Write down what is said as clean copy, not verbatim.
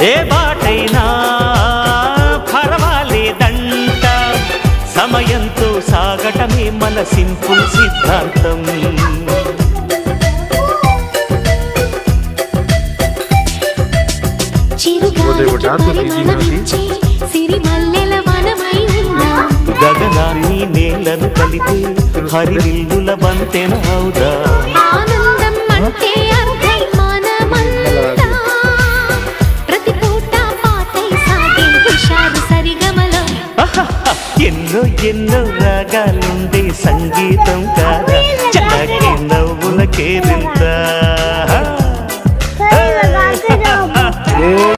ఏ బాటైనా పర్వాలేదంట, సమయంతో సాగటమే మన సింపుల్ సిద్ధాంతం. గగనాన్ని నేలను కలిపి హరివిల్లుల బంతెన అవుదా, ఆనందం అంటే అర్థం మనమంతా, ప్రతి పూట పాటై సాగే హుషారు సరిగమలో. ఎన్నో ఎన్నో రాగాలుండే సంగీతం కాదా, చల్లకి నవ్వులకే